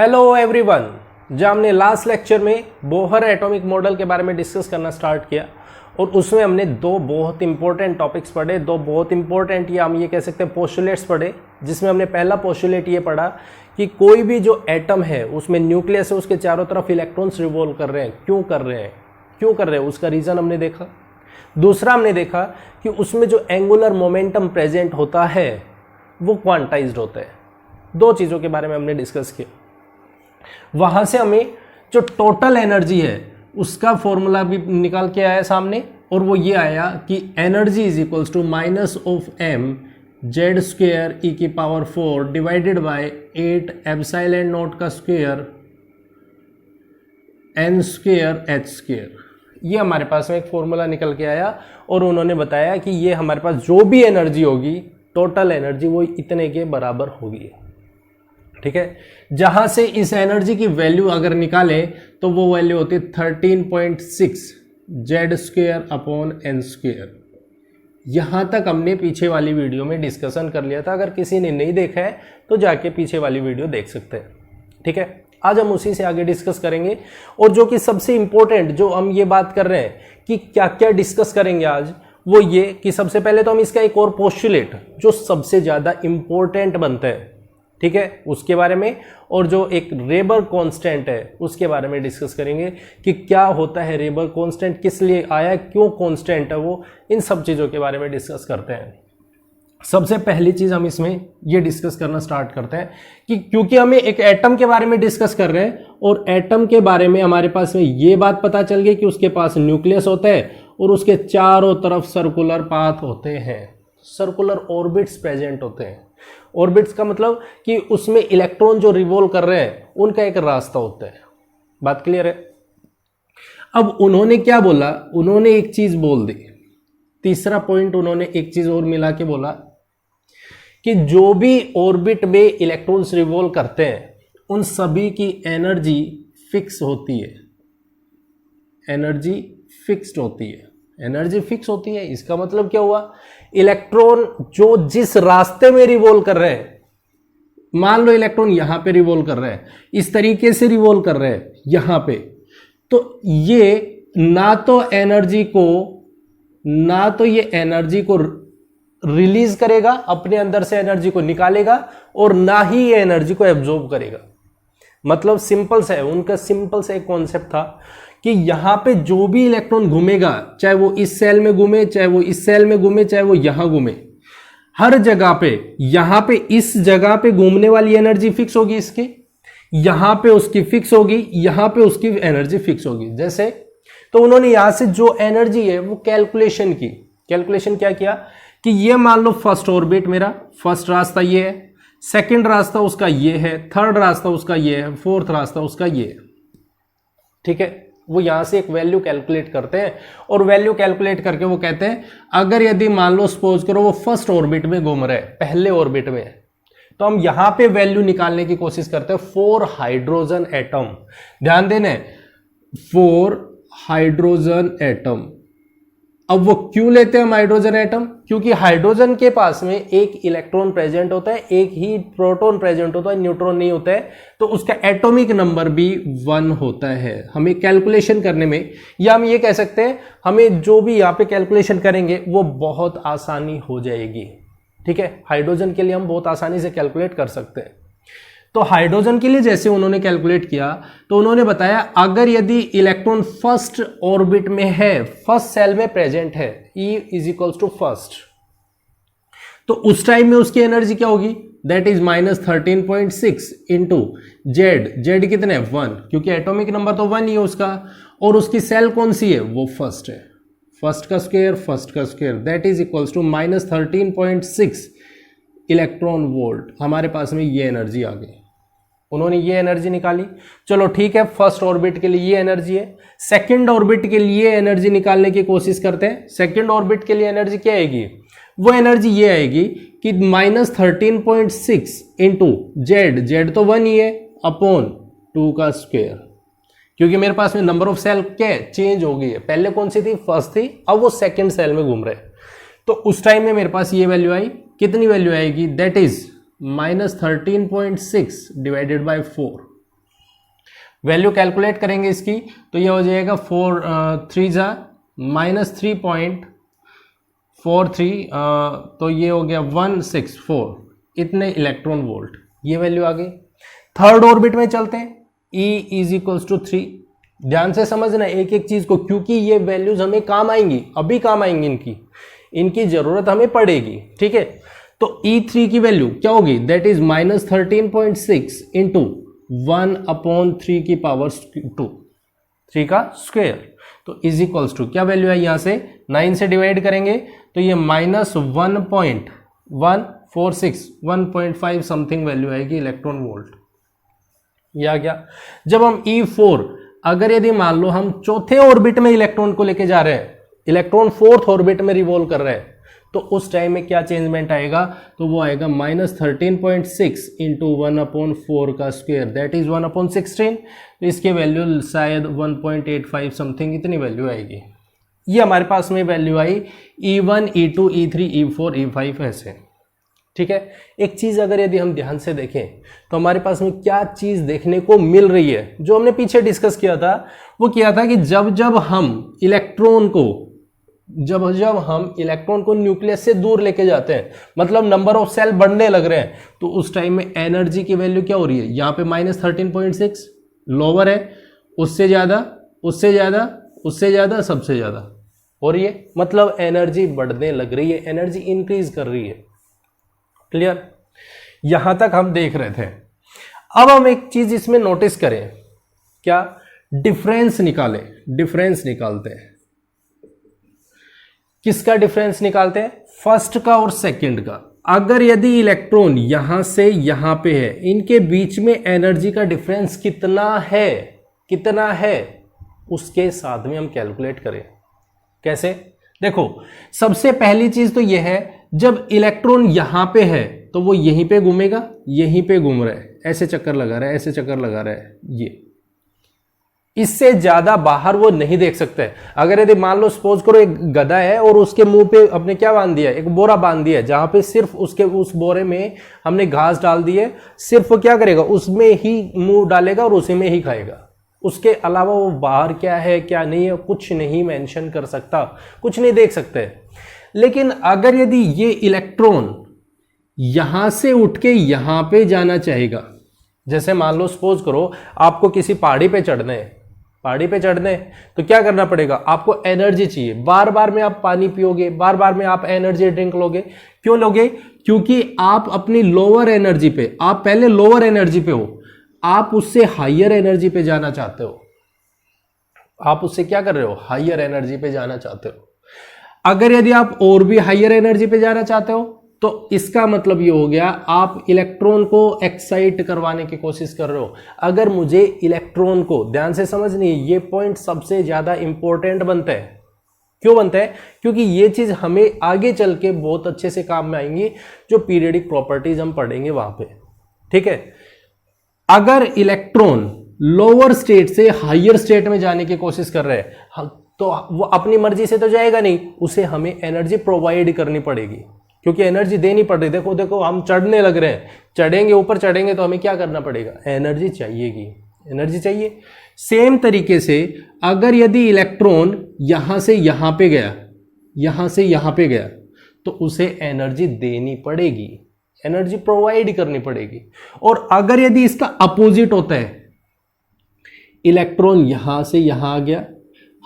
Hello everyone. जब हमने last lecture में बोहर एटॉमिक मॉडल के बारे में डिस्कस करना स्टार्ट किया और उसमें हमने दो बहुत इंपॉर्टेंट टॉपिक्स पढ़े, दो बहुत इंपॉर्टेंट या हम ये कह सकते हैं पोस्टुलेट्स पढ़े, जिसमें हमने पहला पोस्टुलेट ये पढ़ा कि कोई भी जो एटम है उसमें न्यूक्लियस है, उसके चारों तरफ इलेक्ट्रॉन्स रिवॉल्व कर रहे हैं। क्यों कर रहे हैं उसका रीज़न हमने देखा। दूसरा हमने देखा कि उसमें जो एंगुलर मोमेंटम प्रेजेंट होता है वो क्वांटाइज्ड होता है। दो चीज़ों के बारे में हमने डिस्कस किया। वहां से हमें जो टोटल एनर्जी है उसका फॉर्मूला भी निकाल के आया सामने, और वो ये आया कि energy is equals to minus of M Z square E की power 4 divided by 8 epsilon naught का square N square H square. ये हमारे पास में एक फॉर्मूला निकल के आया और उन्होंने बताया कि ये हमारे पास जो भी एनर्जी होगी, टोटल एनर्जी, वो इतने के बराबर होगी। ठीक है, जहां से इस एनर्जी की वैल्यू अगर निकालें तो वो वैल्यू होती है 13.6 Z square upon n square. यहां तक हमने पीछे वाली वीडियो में डिस्कशन कर लिया था। अगर किसी ने नहीं देखा है तो जाके पीछे वाली वीडियो देख सकते हैं। ठीक है, आज हम उसी से आगे डिस्कस करेंगे। और जो कि सबसे इंपॉर्टेंट जो हम ये बात कर रहे हैं कि क्या क्या डिस्कस करेंगे आज, वो ये कि सबसे पहले तो हम इसका एक और पोस्टुलेट जो सबसे ज्यादा इंपॉर्टेंट बनता है, ठीक है, उसके बारे में, और जो एक रेबर कांस्टेंट है उसके बारे में डिस्कस करेंगे कि क्या होता है रेबर कांस्टेंट, किस लिए आया, क्यों कांस्टेंट है वो, इन सब चीज़ों के बारे में डिस्कस करते हैं। सबसे पहली चीज़ हम इसमें ये डिस्कस करना स्टार्ट करते हैं कि क्योंकि हमें एक एटम के बारे में डिस्कस कर रहे हैं और एटम के बारे में हमारे पास में ये बात पता चल गई कि उसके पास न्यूक्लियस होता है और उसके चारों तरफ सर्कुलर पाथ होते हैं, सर्कुलर ऑर्बिट्स प्रेजेंट होते हैं। ऑर्बिट्स का मतलब कि उसमें इलेक्ट्रॉन जो रिवॉल्व कर रहे हैं उनका एक रास्ता होता है। बात क्लियर है? अब उन्होंने क्या बोला, उन्होंने एक चीज बोल दी, तीसरा पॉइंट उन्होंने एक चीज और मिला के बोला कि जो भी ऑर्बिट में इलेक्ट्रॉन्स रिवॉल्व करते हैं उन सभी की एनर्जी फिक्स होती है। एनर्जी फिक्स्ड होती है। एनर्जी फिक्स होती है, इसका मतलब क्या हुआ, इलेक्ट्रॉन जो जिस रास्ते में रिवॉल्व कर रहे हैं, मान लो इलेक्ट्रॉन यहां पे रिवॉल्व कर रहे हैं, इस तरीके से रिवॉल्व कर रहे हैं यहां पे, तो ये ना तो ये एनर्जी को रिलीज करेगा, अपने अंदर से एनर्जी को निकालेगा, और ना ही ये एनर्जी को एब्जॉर्ब करेगा। मतलब सिंपल सा है, उनका सिंपल सा एक कॉन्सेप्ट था कि यहां पे जो भी इलेक्ट्रॉन घूमेगा, चाहे वो इस सेल में घूमे, चाहे वो इस सेल में घूमे, चाहे वो यहां घूमे, हर जगह पे, यहां पे इस जगह पे घूमने वाली एनर्जी फिक्स होगी इसकी, यहां पे उसकी फिक्स होगी, यहां पे उसकी एनर्जी फिक्स होगी। जैसे तो उन्होंने यहां से जो एनर्जी है वो कैलकुलेशन की। कैलकुलेशन क्या किया कि ये मान लो फर्स्ट ऑर्बिट, मेरा फर्स्ट रास्ता ये है, सेकंड रास्ता उसका ये है, थर्ड रास्ता उसका ये है, फोर्थ रास्ता उसका ये है। ठीक है, वो यहां से एक वैल्यू कैलकुलेट करते हैं और वैल्यू कैलकुलेट करके वो कहते हैं अगर यदि मान लो सपोज करो वो फर्स्ट ऑर्बिट में घूम रहे हैं, पहले ऑर्बिट में, तो हम यहां पे वैल्यू निकालने की कोशिश करते हैं 4 हाइड्रोजन एटम। ध्यान देना, 4 हाइड्रोजन एटम। अब वो क्यों लेते हैं हम हाइड्रोजन एटम? क्योंकि हाइड्रोजन के पास में एक इलेक्ट्रॉन प्रेजेंट होता है, एक ही प्रोटॉन प्रेजेंट होता है, न्यूट्रॉन नहीं होता है, तो उसका एटॉमिक नंबर भी 1 होता है। हमें कैलकुलेशन करने में, या हम ये कह सकते हैं हमें जो भी यहाँ पे कैलकुलेशन करेंगे वो बहुत आसानी हो जाएगी। ठीक है, हाइड्रोजन के लिए हम बहुत आसानी से कैलकुलेट कर सकते हैं। तो हाइड्रोजन के लिए जैसे उन्होंने कैलकुलेट किया तो उन्होंने बताया अगर यदि इलेक्ट्रॉन फर्स्ट ऑर्बिट में है, फर्स्ट सेल में प्रेजेंट है, E is equals to first, तो उस टाइम में उसकी एनर्जी क्या होगी, दैट इज -13.6 इंटू जेड कितने, 1, क्योंकि एटॉमिक नंबर तो 1 ही है उसका, और उसकी सेल कौन सी है, वो फर्स्ट है, फर्स्ट का square, that is equals to -13.6 electron volt. हमारे पास में ये एनर्जी आ गई। उन्होंने ये एनर्जी निकाली। चलो ठीक है, फर्स्ट ऑर्बिट के लिए ये एनर्जी है, सेकंड ऑर्बिट के लिए एनर्जी निकालने की कोशिश करते हैं। सेकंड ऑर्बिट के लिए एनर्जी क्या आएगी, वो एनर्जी ये आएगी कि -13.6 इंटू जेड तो 1 ही है, अपॉन 2 का स्क्वायर, क्योंकि मेरे पास में नंबर ऑफ सेल क्या चेंज हो गई है, पहले कौन सी थी, फर्स्ट थी, अब वो सेकंड सेल में घूम रहे हैं। तो उस टाइम में मेरे पास ये वैल्यू आई, कितनी वैल्यू आएगी, that is -13.6 divided by 4। Value calculate करेंगे इसकी तो ये हो जाएगा 4 3 जा -3.43 तो ये हो गया 164 इतने इलेक्ट्रॉन वोल्ट, ये वैल्यू आ गई। थर्ड ऑर्बिट में चलते हैं, E इज इक्वल्स टू 3। ध्यान से समझना एक एक चीज को, क्योंकि ये वैल्यूज हमें काम आएंगी, अभी काम आएंगी, इनकी जरूरत हमें पड़ेगी, ठीक है। तो E3 की वैल्यू क्या होगी, दैट इज -13.6 इंटू 1/3 की पावर 2, 3 का स्क्वायर, तो इज इक्वल्स टू क्या वैल्यू है, यहां से 9 से डिवाइड करेंगे तो ये -1.146 1.5 समथिंग वैल्यू आएगी इलेक्ट्रॉन वोल्ट। या क्या, जब हम E4 अगर यदि मान लो हम चौथे ऑर्बिट में इलेक्ट्रॉन को लेके जा रहे हैं, इलेक्ट्रॉन फोर्थ ऑर्बिट में रिवॉल्व कर रहे हैं, तो उस टाइम में क्या चेंजमेंट आएगा, तो वो आएगा -13.6 इंटू 1/4 का स्क्वायर, दैट इज 1/16। तो इसके वैल्यू शायद 1.85 समथिंग इतनी वैल्यू आएगी। ये हमारे पास में वैल्यू आई E1 E2 E3 E4 E5 ऐसे, ठीक है। एक चीज अगर यदि हम ध्यान से देखें तो हमारे पास में क्या चीज देखने को मिल रही है, जो हमने पीछे डिस्कस किया था, वो किया था कि जब जब हम इलेक्ट्रॉन को न्यूक्लियस से दूर लेके जाते हैं, मतलब नंबर ऑफ सेल बढ़ने लग रहे हैं, तो उस टाइम में एनर्जी की वैल्यू क्या हो रही है, यहां पे -13.6 लोअर है, उससे ज्यादा उससे ज्यादा उससे ज्यादा सबसे ज्यादा हो रही है, मतलब एनर्जी बढ़ने लग रही है, एनर्जी इंक्रीज कर रही है। क्लियर, यहां तक हम देख रहे थे। अब हम एक चीज इसमें नोटिस करें, क्या, डिफरेंस निकालें, डिफरेंस निकालते हैं। किसका डिफरेंस निकालते हैं, फर्स्ट का और सेकंड का। अगर यदि इलेक्ट्रॉन यहां से यहां पे है, इनके बीच में एनर्जी का डिफरेंस कितना है उसके साथ में हम कैलकुलेट करें। कैसे, देखो सबसे पहली चीज तो यह है, जब इलेक्ट्रॉन यहां पे है तो वो यहीं पे घूमेगा, यहीं पे घूम रहा है, ऐसे चक्कर लगा रहा है, ऐसे चक्कर लगा रहा है, ये इससे ज्यादा बाहर वो नहीं देख सकते। अगर यदि मान लो सपोज करो एक गधा है और उसके मुंह पे अपने क्या बांध दिया, एक बोरा बांध दिया, जहां पे सिर्फ उसके उस बोरे में हमने घास डाल दी है, सिर्फ वो क्या करेगा, उसमें ही मुंह डालेगा और उसी में ही खाएगा, उसके अलावा वो बाहर क्या है क्या नहीं है कुछ नहीं मेंशन कर सकता, कुछ नहीं देख सकते। लेकिन अगर यदि ये इलेक्ट्रॉन यहां से उठ के यहां पे जाना चाहेगा, जैसे मान लो सपोज करो आपको किसी पहाड़ी पे चढ़ना है, तो क्या करना पड़ेगा, आपको एनर्जी चाहिए, बार बार में आप पानी पियोगे, बार बार में आप एनर्जी ड्रिंक लोगे, क्यों लोगे, क्योंकि आप अपनी लोअर एनर्जी पे, आप पहले लोअर एनर्जी पे हो, आप उससे हायर एनर्जी पे जाना चाहते हो, आप उससे क्या कर रहे हो, हायर एनर्जी पे जाना चाहते हो। अगर यदि आप और भी हायर एनर्जी पे जाना चाहते हो, तो इसका मतलब ये हो गया आप इलेक्ट्रॉन को एक्साइट करवाने की कोशिश कर रहे हो। अगर मुझे इलेक्ट्रॉन को, ध्यान से समझनी, ये पॉइंट सबसे ज्यादा इंपॉर्टेंट बनता है। क्यों बनता है, क्योंकि ये चीज हमें आगे चल के बहुत अच्छे से काम में आएंगी, जो पीरियडिक प्रॉपर्टीज हम पढ़ेंगे वहां पे, ठीक है। अगर इलेक्ट्रॉन लोअर स्टेट से हायर स्टेट में जाने की कोशिश कर रहे हैं, तो वो अपनी मर्जी से तो जाएगा नहीं, उसे हमें एनर्जी प्रोवाइड करनी पड़ेगी, क्योंकि एनर्जी देनी पड़ रही। देखो हम चढ़ने लग रहे हैं, चढ़ेंगे, ऊपर चढ़ेंगे तो हमें क्या करना पड़ेगा, एनर्जी चाहिएगी, एनर्जी चाहिए। सेम तरीके से अगर यदि इलेक्ट्रॉन यहां से यहां पे गया, यहां से यहां पे गया, तो उसे एनर्जी देनी पड़ेगी, एनर्जी प्रोवाइड करनी पड़ेगी। और अगर यदि इसका अपोजिट होता है, इलेक्ट्रॉन यहां से यहां आ गया,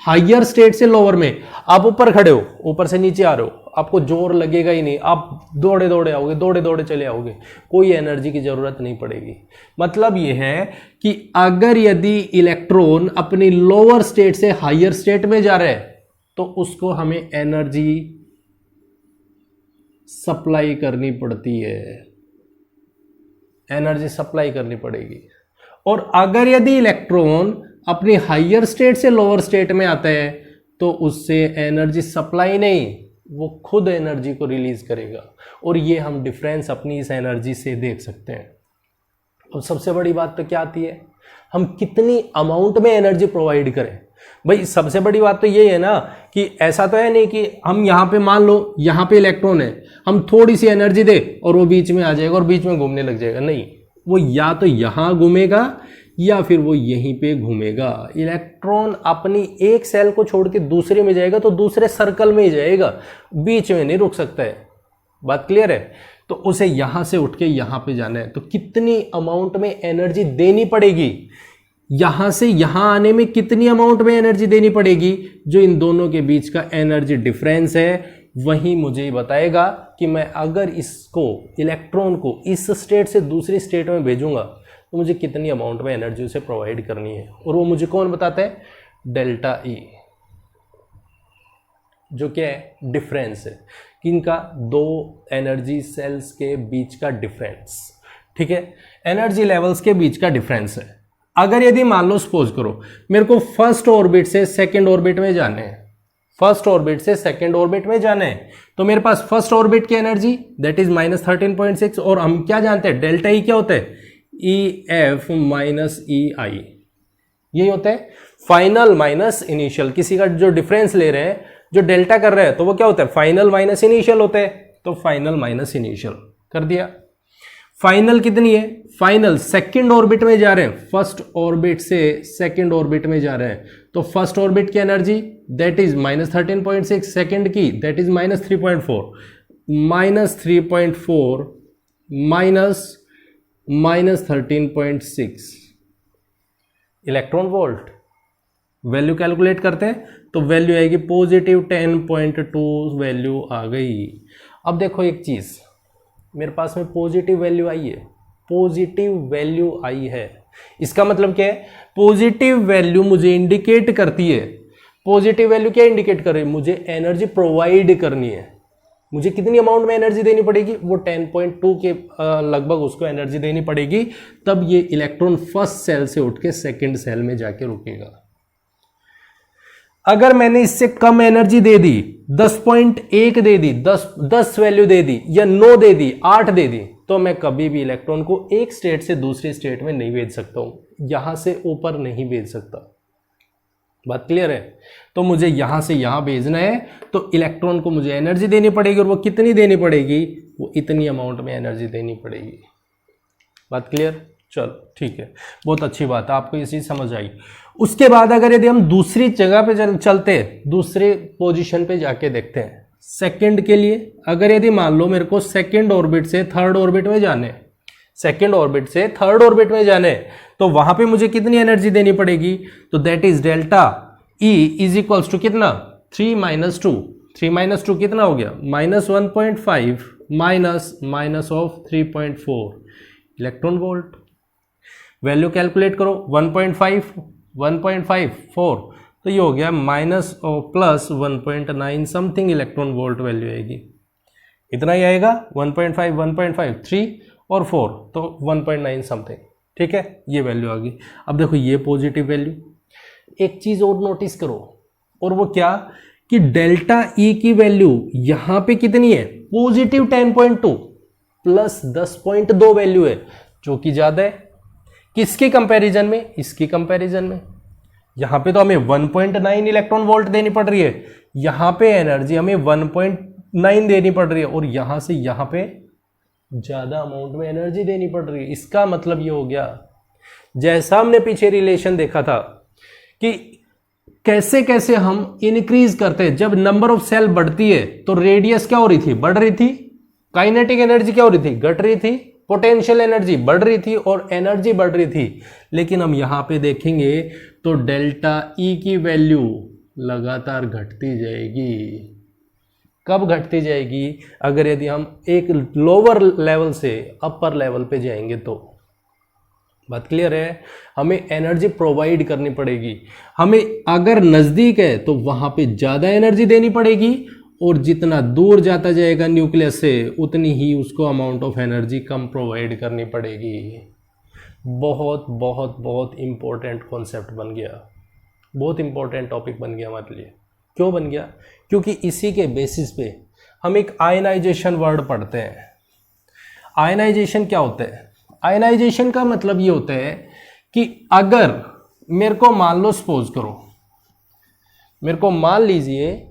हायर स्टेट से लोअर में, आप ऊपर खड़े हो, ऊपर से नीचे आ रहे हो, आपको जोर लगेगा ही नहीं, आप दौड़े दौड़े आओगे, दौड़े दौड़े चले आओगे, कोई एनर्जी की जरूरत नहीं पड़ेगी। मतलब यह है कि अगर यदि इलेक्ट्रॉन अपनी लोअर स्टेट से हायर स्टेट में जा रहा है, तो उसको हमें एनर्जी सप्लाई करनी पड़ती है, एनर्जी सप्लाई करनी पड़ेगी। और अगर यदि इलेक्ट्रॉन अपनी हायर स्टेट से लोअर स्टेट में आता है, तो उससे एनर्जी सप्लाई नहीं, वो खुद एनर्जी को रिलीज करेगा। और ये हम डिफरेंस अपनी इस एनर्जी से देख सकते हैं। और सबसे बड़ी बात तो क्या आती है, हम कितनी अमाउंट में एनर्जी प्रोवाइड करें। भाई सबसे बड़ी बात तो ये है ना कि ऐसा तो है नहीं कि हम यहां पे, मान लो यहां पे इलेक्ट्रॉन है, हम थोड़ी सी एनर्जी दे और वो बीच में आ जाएगा और बीच में घूमने लग जाएगा। नहीं, वो या तो यहां घूमेगा या फिर वो यहीं पे घूमेगा। इलेक्ट्रॉन अपनी एक सेल को छोड़ के दूसरे में जाएगा तो दूसरे सर्कल में ही जाएगा, बीच में नहीं रुक सकता है। बात क्लियर है? तो उसे यहां से उठ के यहां पे जाना है, तो कितनी अमाउंट में एनर्जी देनी पड़ेगी, यहां से यहां आने में कितनी अमाउंट में एनर्जी देनी पड़ेगी, जो इन दोनों के बीच का एनर्जी डिफरेंस है वही मुझे बताएगा कि मैं अगर इसको इलेक्ट्रॉन को इस स्टेट से दूसरी स्टेट में भेजूंगा तो मुझे कितनी अमाउंट में एनर्जी उसे प्रोवाइड करनी है। और वो मुझे कौन बताता है? डेल्टा ई, जो क्या है? डिफरेंस है किनका? दो एनर्जी सेल्स के बीच का डिफरेंस। ठीक है, एनर्जी लेवल्स के बीच का डिफरेंस है। अगर यदि मान लो सपोज करो मेरे को फर्स्ट ऑर्बिट से सेकंड ऑर्बिट में जाने हैं, फर्स्ट ऑर्बिट से सेकंड ऑर्बिट में जाना है, तो मेरे पास फर्स्ट ऑर्बिट की एनर्जी दैट इज -13.6, और हम क्या जानते हैं? डेल्टा ई क्या होता है? EF माइनस EI, यही होता है फाइनल माइनस इनिशियल। किसी का जो डिफरेंस ले रहे हैं, जो डेल्टा कर रहे हैं, तो वो क्या होता है? फाइनल माइनस इनिशियल होता है। तो फाइनल माइनस इनिशियल कर दिया। फाइनल कितनी है? फाइनल सेकंड ऑर्बिट में जा रहे हैं, फर्स्ट ऑर्बिट से सेकंड ऑर्बिट में जा रहे हैं, तो फर्स्ट ऑर्बिट की एनर्जी दैट इज -13.6, सेकंड की that is -3.4, -3.4 minus -13.6 electron volt. Value calculate करते हैं तो वैल्यू आएगी +10.2 वैल्यू आ गई। अब देखो एक चीज, मेरे पास में पॉजिटिव वैल्यू आई है, पॉजिटिव वैल्यू आई है, इसका मतलब क्या है? पॉजिटिव वैल्यू मुझे इंडिकेट करती है, पॉजिटिव वैल्यू क्या इंडिकेट कर रही है? मुझे एनर्जी प्रोवाइड करनी है। मुझे कितनी अमाउंट में एनर्जी देनी पड़ेगी? वो 10.2 के लगभग उसको एनर्जी देनी पड़ेगी, तब ये इलेक्ट्रॉन फर्स्ट सेल से उठ के सेकेंड सेल में जाके रुकेगा। अगर मैंने इससे कम एनर्जी दे दी, 10.1 दे दी, 10 वैल्यू दे दी, या 9 दे दी, 8 दे दी, तो मैं कभी भी इलेक्ट्रॉन को एक स्टेट से दूसरी स्टेट में नहीं भेज सकता हूं, यहां से ऊपर नहीं भेज सकता। बात क्लियर है? तो मुझे यहां से यहां भेजना है तो इलेक्ट्रॉन को मुझे एनर्जी देनी पड़ेगी, और वो कितनी देनी पड़ेगी? वो इतनी अमाउंट में एनर्जी देनी पड़ेगी। बात क्लियर? चलो ठीक है, बहुत अच्छी बात है, आपको ये चीज समझ आई। उसके बाद अगर यदि हम दूसरी जगह पे चलते हैं, दूसरे पोजीशन पे जाके देखते हैं, सेकंड के लिए अगर यदि मान लो मेरे को सेकंड ऑर्बिट से थर्ड ऑर्बिट में जाने, सेकंड ऑर्बिट से थर्ड ऑर्बिट में जाने, तो वहां पे मुझे कितनी एनर्जी देनी पड़ेगी? तो that is delta E is equals to कितना? 3 - 2, 3 - 2 कितना हो गया? -1.5 minus of 3.4 electron volt. Value calculate करो, 1.54, तो ये हो गया माइनस और plus 1.9 something electron volt value आएगी। इतना ही आएगा, 1.5, 1.5, 3 और 4, तो 1.9 समथिंग। ठीक है, ये वैल्यू आ गई। अब देखो ये पॉजिटिव वैल्यू। एक चीज और नोटिस करो, और वो क्या कि डेल्टा ई की वैल्यू यहां पे कितनी है? पॉजिटिव 10.2 प्लस 10.2 वैल्यू है, जो कि ज्यादा है। किसके कंपैरिजन में? इसकी कंपैरिजन में। यहां पे तो हमें 1.9 इलेक्ट्रॉन वोल्ट देनी पड़ रही है, यहां पे एनर्जी हमें 1.9 देनी पड़ रही है, और यहां से यहां पे ज्यादा अमाउंट में एनर्जी देनी पड़ रही है। इसका मतलब ये हो गया, जैसा हमने पीछे रिलेशन देखा था कि कैसे कैसे हम इंक्रीज करते हैं, जब नंबर ऑफ सेल बढ़ती है तो रेडियस क्या हो रही थी? बढ़ रही थी। काइनेटिक एनर्जी क्या हो रही थी? घट रही थी। पोटेंशियल एनर्जी बढ़ रही थी और एनर्जी बढ़ रही थी। लेकिन हम यहां पे देखेंगे तो डेल्टा ई की वैल्यू लगातार घटती जाएगी। कब घटती जाएगी? अगर यदि हम एक लोअर लेवल से अपर लेवल पे जाएंगे तो। बात क्लियर है? हमें एनर्जी प्रोवाइड करनी पड़ेगी। हमें अगर नजदीक है तो वहां पे ज्यादा एनर्जी देनी पड़ेगी, और जितना दूर जाता जाएगा न्यूक्लियस से उतनी ही उसको amount of energy come provide करनी पड़ेगी। बहुत बहुत बहुत इंपॉर्टेंट कॉन्सेप्ट बन गया, बहुत इंपॉर्टेंट टॉपिक बन गया हमारे लिए। क्यों बन गया? क्योंकि इसी के बेसिस पे हम एक आयनाइजेशन वर्ड पढ़ते हैं। आयनाइजेशन क्या होता है? आयनाइजेशन का मतलब ये होता है कि अगर मेरे को मान लो, सपोज करो मेरे को मान लीजिए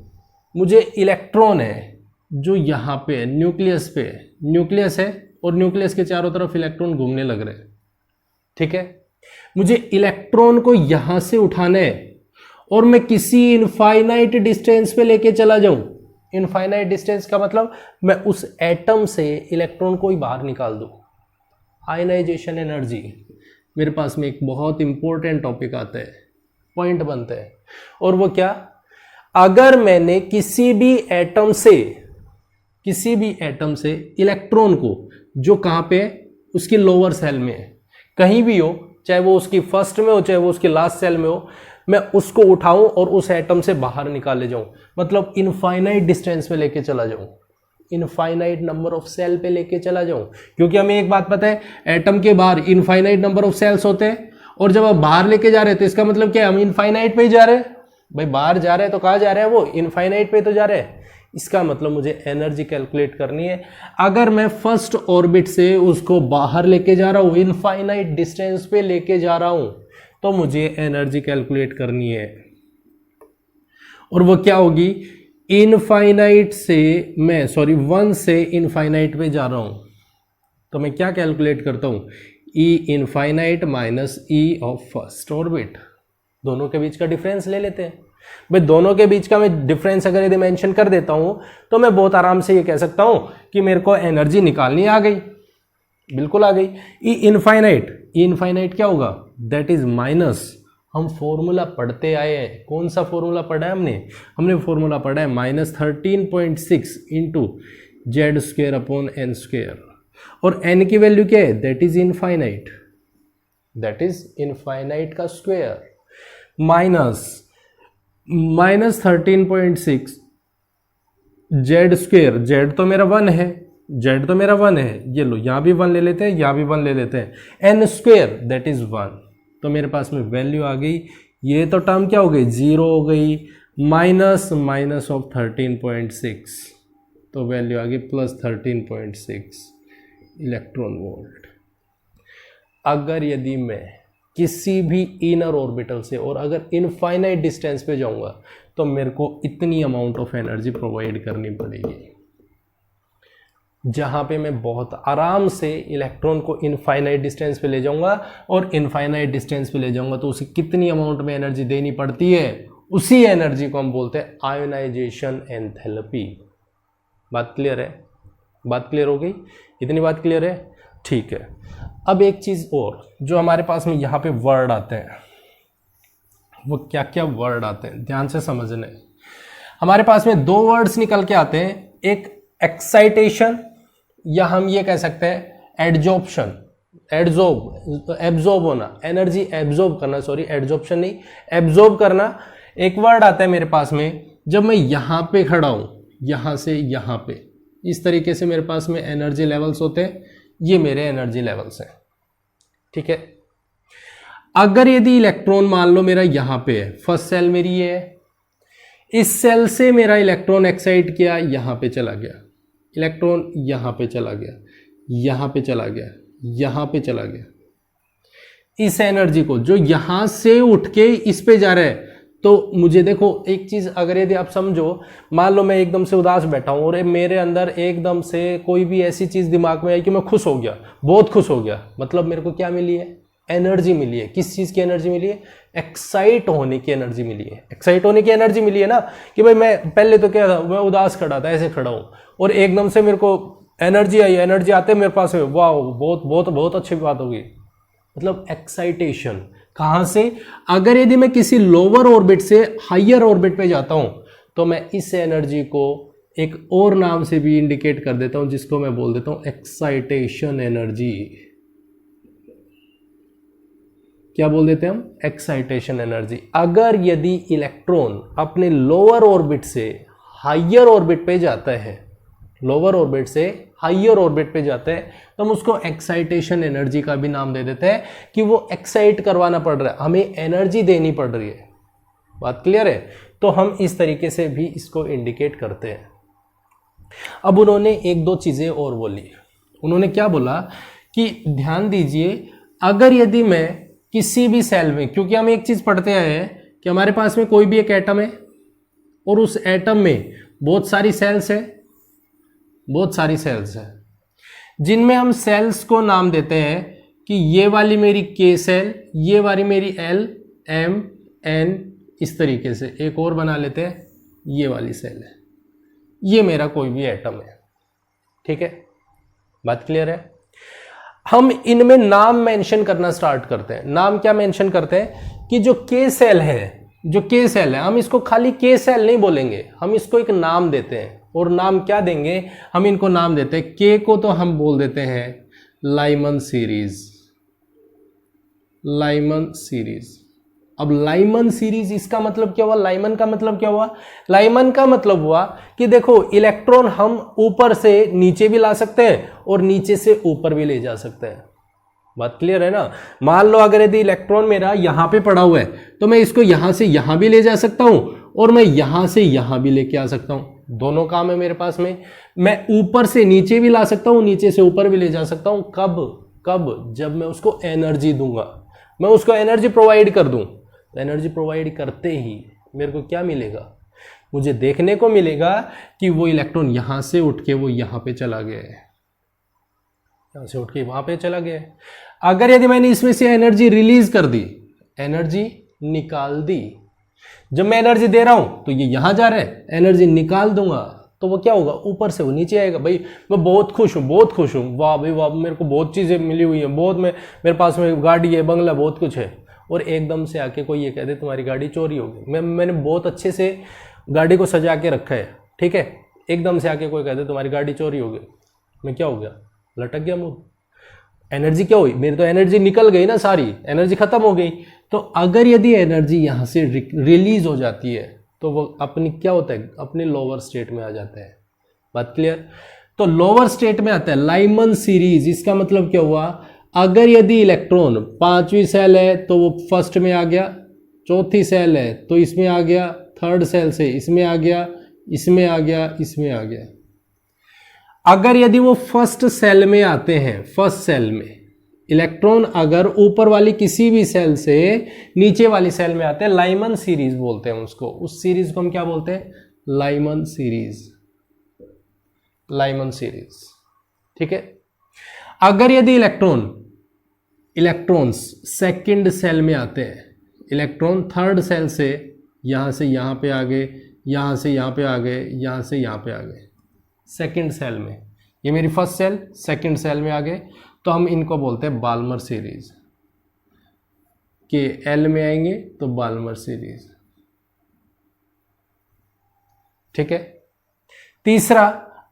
मुझे इलेक्ट्रॉन है जो यहाँ पे न्यूक्लियस है, और न्यूक्लियस के चारों तरफ इलेक्ट्रॉन घूमने लग रहे हैं। ठीक है, मुझे इलेक्ट्रॉन को यहां से उठाना है और मैं किसी इनफाइनाइट डिस्टेंस पे लेके चला जाऊं। इनफाइनाइट डिस्टेंस का मतलब मैं उस एटम से इलेक्ट्रॉन को ही बाहर निकाल दूं। आयनाइजेशन एनर्जी, मेरे पास में एक बहुत इंपॉर्टेंट टॉपिक आता है, पॉइंट बनता है, और वो क्या, अगर मैंने किसी भी एटम से इलेक्ट्रॉन को, जो कहां पे है, उसकी लोअर सेल में है, कहीं भी हो, चाहे वो उसकी फर्स्ट में हो चाहे वो उसकी लास्ट सेल में हो, मैं उसको उठाऊं और उस एटम से बाहर निकाले जाऊं, मतलब इनफाइनाइट डिस्टेंस पे लेके चला जाऊं, इनफाइनाइट नंबर ऑफ सेल पे लेके चला जाऊं। क्योंकि हमें एक बात पता है, एटम के बाहर इनफाइनाइट नंबर ऑफ सेल्स होते हैं, और जब आप बाहर लेके जा रहे हैं तो इसका मतलब क्या है, हम इनफाइनाइट पे ही जा रहे हैं। भाई बाहर जा रहे हैं तो कहाँ जा रहे हैं, वो इनफाइनाइट पे तो जा रहे हैं। इसका मतलब मुझे एनर्जी कैलकुलेट करनी है। अगर मैं फर्स्ट ऑर्बिट से उसको बाहर लेके जा रहा हूं, इनफाइनाइट डिस्टेंस पे लेके जा रहा हूं, तो मुझे एनर्जी कैलकुलेट करनी है। और वो क्या होगी, इनफाइनाइट से मैं 1 से इनफाइनाइट पे जा रहा हूं, तो मैं क्या कैलकुलेट करता हूं, E infinite minus E of first orbit. दोनों के बीच का डिफरेंस ले लेते हैं। भाई दोनों के बीच का मैं डिफरेंस अगर यदि मेंशन कर देता हूं तो मैं बहुत आराम से ये कह सकता हूं कि मेरे को एनर्जी निकालनी आ गई, बिल्कुल आ गई। ई इनफाइनाइट क्या होगा, दैट इज माइनस, हम फॉर्मूला पढ़ते आए हैं, कौन सा फॉर्मूला पढ़ा है हमने फॉर्मूला पढ़ा है -13.6 into Z square upon n square, और एन की वैल्यू क्या है, दैट इज इनफाइनाइट का square, minus 13.6 Z square, Z तो मेरा 1 है, ये लो यहां भी 1 ले लेते हैं, यहां भी 1 ले लेते हैं, एन स्क्वेयर दैट इज 1, तो मेरे पास में वैल्यू आ गई, ये तो टर्म क्या हो गई, 0 हो गई, माइनस ऑफ 13.6, तो वैल्यू आ गई +13.6 इलेक्ट्रॉन वोल्ट। अगर यदि मैं किसी भी इनर ऑर्बिटल से और अगर इनफाइनाइट डिस्टेंस पे जाऊंगा तो मेरे को इतनी अमाउंट ऑफ एनर्जी प्रोवाइड करनी पड़ेगी, जहां पे मैं बहुत आराम से इलेक्ट्रॉन को इनफाइनाइट डिस्टेंस पे ले जाऊंगा, और इनफाइनाइट डिस्टेंस पे ले जाऊंगा तो उसे कितनी अमाउंट में एनर्जी देनी पड़ती है, उसी एनर्जी को हम बोलते हैं आयोनाइजेशन एंथैल्पी। बात क्लियर है, बात क्लियर हो गई, इतनी बात क्लियर है, ठीक है। अब एक चीज और, जो हमारे पास में यहां पे वर्ड आते हैं, वो क्या क्या वर्ड आते हैं ध्यान से समझने। हमारे पास में 2 वर्ड्स निकल के आते हैं, एक एक्साइटेशन, या हम ये कह सकते हैं एड्जॉर्प्शन, एब्जॉर्ब होना, एनर्जी एब्जॉर्ब करना, सॉरी एड्जॉर्प्शन नहीं, एब्जॉर्ब करना। एक वर्ड आता है मेरे पास में, जब मैं यहां पे खड़ा हूं, यहां से यहां पे, इस तरीके से मेरे पास में एनर्जी लेवल्स होते हैं, ये मेरे एनर्जी लेवल्स हैं, ठीक है। अगर यदि इलेक्ट्रॉन मान लो मेरा यहां पे है, फर्स्ट सेल मेरी ये है, इस सेल से मेरा इलेक्ट्रॉन एक्साइट किया, यहां पे चला गया, इलेक्ट्रॉन यहां पे चला गया, यहां पे चला गया, यहां पे चला गया, इस एनर्जी को जो यहां से उठ के इस पे जा रहा है, तो मुझे देखो एक चीज, अगर यदि आप समझो, मान लो मैं एकदम से उदास बैठा हूं और मेरे अंदर एकदम से कोई भी ऐसी चीज दिमाग में आई कि मैं खुश हो गया, बहुत खुश हो गया, मतलब मेरे को क्या मिली है, एनर्जी मिली है। किस चीज की एनर्जी मिली है, एक्साइट होने की एनर्जी मिली है, एक्साइट होने की एनर्जी मिली है ना, कि भाई मैं पहले तो क्या था, मैं उदास खड़ा था, ऐसे खड़ा हूं, और एकदम से मेरे को एनर्जी आई, एनर्जी आते मेरे पास में, वाह बहुत बहुत बहुत अच्छी बात होगी, मतलब एक्साइटेशन। कहां से, अगर यदि मैं किसी लोअर ऑर्बिट से हायर ऑर्बिट पे जाता हूं तो मैं इस एनर्जी को एक और नाम से भी इंडिकेट कर देता हूं, जिसको मैं बोल देता हूं एक्साइटेशन एनर्जी। क्या बोल देते हैं हम, एक्साइटेशन एनर्जी। अगर यदि इलेक्ट्रॉन अपने लोअर ऑर्बिट से हायर ऑर्बिट पे जाता है, लोअर ऑर्बिट से हायर ऑर्बिट पे जाते हैं, तो हम उसको एक्साइटेशन एनर्जी का भी नाम दे देते हैं, कि वो एक्साइट करवाना पड़ रहा है, हमें एनर्जी देनी पड़ रही है। बात क्लियर है, तो हम इस तरीके से भी इसको इंडिकेट करते हैं। अब उन्होंने 1-2 चीजें और बोली। उन्होंने क्या बोला कि ध्यान दीजिए, अगर यदि मैं किसी भी सेल में, क्योंकि हम एक चीज पढ़ते आए हैं कि हमारे पास में कोई भी एक एटम है और उस एटम में बहुत सारी सेल्स है, बहुत सारी सेल्स हैं, जिनमें हम सेल्स को नाम देते हैं कि ये वाली मेरी के सेल, ये वाली मेरी एल एम एन, इस तरीके से एक और बना लेते हैं, ये वाली सेल है, ये मेरा कोई भी एटम है। ठीक है, बात क्लियर है। हम इनमें नाम मेंशन करना स्टार्ट करते हैं। नाम क्या मेंशन करते हैं कि जो के सेल है, जो के सेल है, हम इसको खाली के सेल नहीं बोलेंगे, हम इसको एक नाम देते हैं। और नाम क्या देंगे, हम इनको नाम देते हैं, के को तो हम बोल देते हैं लाइमन सीरीज, लाइमन सीरीज। अब लाइमन सीरीज, इसका मतलब क्या हुआ, लाइमन का मतलब क्या हुआ, लाइमन का मतलब हुआ कि देखो इलेक्ट्रॉन हम ऊपर से नीचे भी ला सकते हैं और नीचे से ऊपर भी ले जा सकते हैं। बात क्लियर है ना। मान लो अगर यदि इलेक्ट्रॉन मेरा यहां पे पड़ा हुआ है तो मैं इसको यहां से यहां भी ले जा सकता हूं और मैं यहां से यहां भी लेके आ सकता हूं। दोनों काम है मेरे पास में। मैं ऊपर से नीचे भी ला सकता हूं, नीचे से ऊपर भी ले जा सकता हूं। कब कब, जब मैं उसको एनर्जी दूंगा, मैं उसको एनर्जी प्रोवाइड कर दूं। तो एनर्जी प्रोवाइड करते ही मेरे को क्या मिलेगा, मुझे देखने को मिलेगा कि वो इलेक्ट्रॉन यहां से उठ के वो यहां पे चला गया है, यहां से उठ के वहां पे चला गया है। अगर यदि मैंने इसमें से एनर्जी रिलीज कर दी, एनर्जी निकाल दी, जब मैं एनर्जी दे रहा हूं तो ये यहां जा रहा है, एनर्जी निकाल दूंगा तो वो क्या होगा, ऊपर से वो नीचे आएगा। भाई मैं बहुत खुश हूं, बहुत खुश हूं, वाह भाई वाह, मेरे को बहुत चीजें मिली हुई हैं, बहुत मेरे पास में गाड़ी है, बंगला, बहुत कुछ है। और एकदम से आके कोई ये कह दे तुम्हारी गाड़ी चोरी हो गई, मैंने बहुत अच्छे से गाड़ी को सजा के रखा है, ठीक है, एकदम से आके कोई कह दे तुम्हारी गाड़ी चोरी हो गई, मैं क्या हो गया, लटक गया मुंह। एनर्जी क्या हुई, मेरी तो एनर्जी निकल गई ना, सारी एनर्जी खत्म हो गई। तो अगर यदि एनर्जी यहां से रिलीज हो जाती है तो वो अपनी क्या होता है, अपनी लोअर स्टेट में आ जाता है। बात क्लियर। तो लोअर स्टेट में आता है लाइमन सीरीज। इसका मतलब क्या हुआ, अगर यदि इलेक्ट्रॉन पांचवी सेल है तो वो फर्स्ट में आ गया, चौथी सेल है तो इसमें आ गया, थर्ड सेल से इसमें आ गया, इसमें आ गया, इसमें आ गया। अगर यदि वो फर्स्ट सेल में आते हैं, फर्स्ट सेल में इलेक्ट्रॉन अगर ऊपर वाली किसी भी सेल से नीचे वाली सेल में आते हैं, लाइमन सीरीज बोलते हैं उसको। उस सीरीज को हम क्या बोलते हैं, लाइमन सीरीज, लाइमन सीरीज। ठीक है। अगर यदि इलेक्ट्रॉन्स सेकंड सेल में आते हैं, इलेक्ट्रॉन थर्ड सेल से यहां से यहां पे आ गए, यहां से यहां पे आ गए, यहां से यहां पे आ गए, सेकंड सेल में, ये मेरी फर्स्ट सेल, सेकंड सेल में आ गए, तो हम इनको बोलते हैं बाल्मर सीरीज। के एल में आएंगे तो बाल्मर सीरीज। ठीक है। तीसरा,